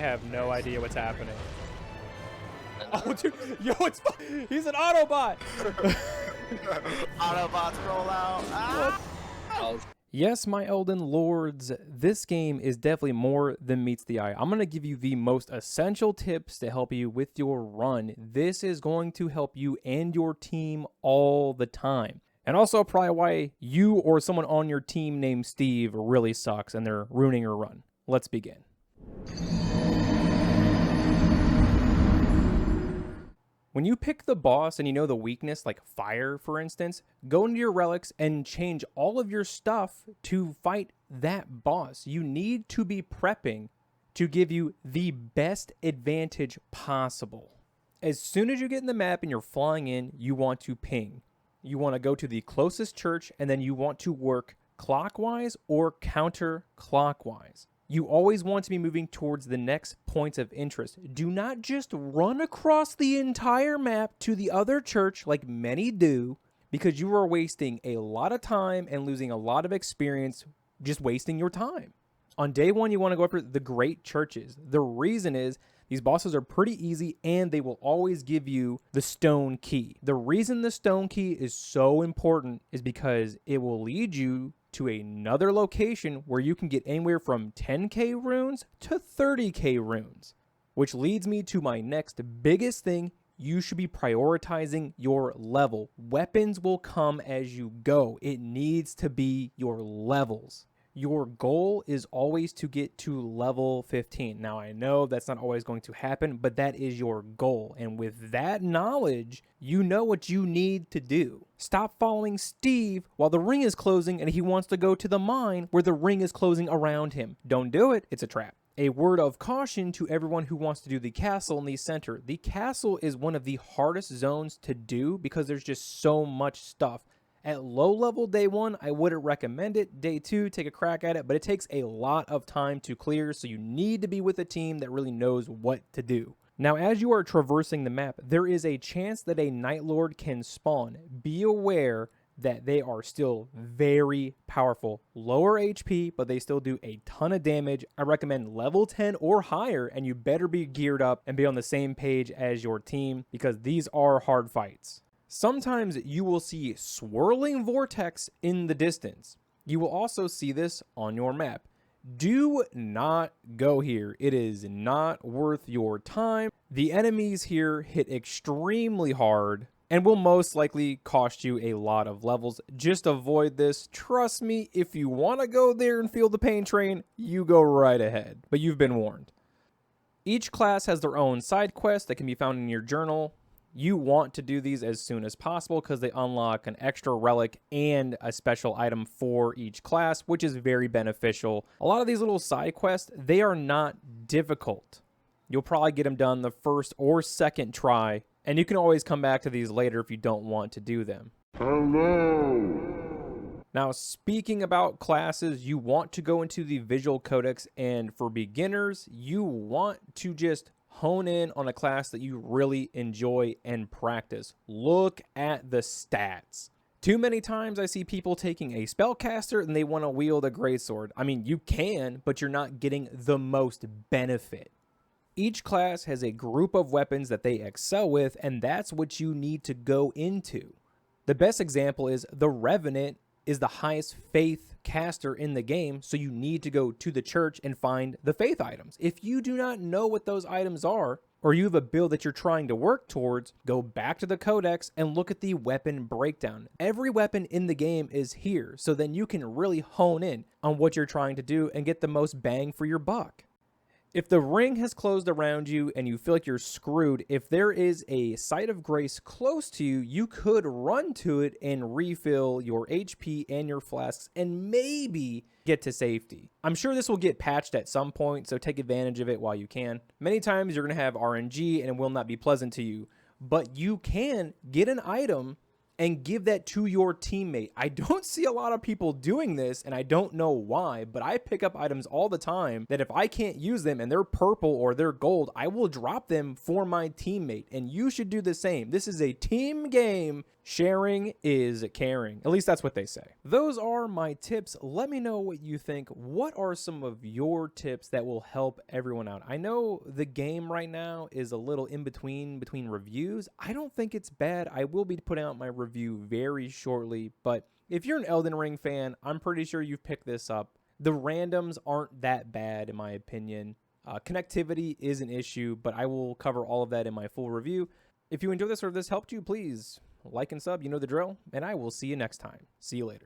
have no idea what's happening. Oh, dude. Yo, he's an Autobot. Autobots roll out. Ah! Yes, my Elden Lords, this game is definitely more than meets the eye. I'm going to give you the most essential tips to help you with your run. This is going to help you and your team all the time. And also probably why you or someone on your team named Steve really sucks and they're ruining your run. Let's begin. When you pick the boss and you know the weakness, like fire, for instance, go into your relics and change all of your stuff to fight that boss. You need to be prepping to give you the best advantage possible. As soon as you get in the map and you're flying in, you want to ping. You want to go to the closest church and then you want to work clockwise or counterclockwise. You always want to be moving towards the next points of interest. Do not just run across the entire map to the other church like many do, because you are wasting a lot of time and losing a lot of experience just wasting your time. On day one, you want to go after the great churches. The reason is these bosses are pretty easy and they will always give you the stone key. The reason the stone key is so important is because it will lead you to another location where you can get anywhere from 10k runes to 30k runes, which leads me to my next biggest thing. You should be prioritizing your level. Weapons will come as you go. It needs to be your levels. Your goal is always to get to level 15. Now, I know that's not always going to happen, but that is your goal. And with that knowledge, you know what you need to do. Stop following Steve while the ring is closing and he wants to go to the mine where the ring is closing around him. Don't do it. It's a trap. A word of caution to everyone who wants to do the castle in the center. The castle is one of the hardest zones to do because there's just so much stuff. At low level day one, I wouldn't recommend it. Day two, take a crack at it, but it takes a lot of time to clear, so you need to be with a team that really knows what to do. Now, as you are traversing the map, there is a chance that a Nightlord can spawn. Be aware that they are still very powerful. Lower HP, but they still do a ton of damage. I recommend level 10 or higher, and you better be geared up and be on the same page as your team because these are hard fights. Sometimes you will see swirling vortex in the distance. You will also see this on your map. Do not go here. It is not worth your time. The enemies here hit extremely hard and will most likely cost you a lot of levels. Just avoid this. Trust me, if you want to go there and feel the pain train, you go right ahead. But you've been warned. Each class has their own side quest that can be found in your journal. You want to do these as soon as possible because they unlock an extra relic and a special item for each class, which is very beneficial. A lot of these little side quests, they are not difficult. You'll probably get them done the first or second try, and you can always come back to these later if you don't want to do them. Hello. Now, speaking about classes, you want to go into the visual codex, and for beginners, you want to just hone in on a class that you really enjoy and practice. Look at the stats. Too many times I see people taking a spellcaster and they want to wield a greatsword. I mean, you can, but you're not getting the most benefit. Each class has a group of weapons that they excel with, and that's what you need to go into. The best example is the Revenant is the highest faith caster in the game, so you need to go to the church and find the faith items. If you do not know what those items are, or you have a build that you're trying to work towards, go back to the codex and look at the weapon breakdown. Every weapon in the game is here, so then you can really hone in on what you're trying to do and get the most bang for your buck. If the ring has closed around you and you feel like you're screwed, if there is a site of grace close to you, you could run to it and refill your HP and your flasks and maybe get to safety. I'm sure this will get patched at some point, so take advantage of it while you can. Many times you're going to have RNG and it will not be pleasant to you, but you can get an item and give that to your teammate. I don't see a lot of people doing this, and I don't know why, but I pick up items all the time that if I can't use them and they're purple or they're gold, I will drop them for my teammate, and you should do the same. This is a team game. Sharing is caring. At least that's what they say. Those are my tips. Let me know what you think. What are some of your tips that will help everyone out? I know the game right now is a little in between reviews. I don't think it's bad. I will be putting out my review very shortly, but if you're an Elden Ring fan, I'm pretty sure you've picked this up. The randoms aren't that bad in my opinion. Connectivity is an issue, but I will cover all of that in my full review. If you enjoyed this or if this helped you, please like and sub, you know the drill, and I will see you next time. See you later.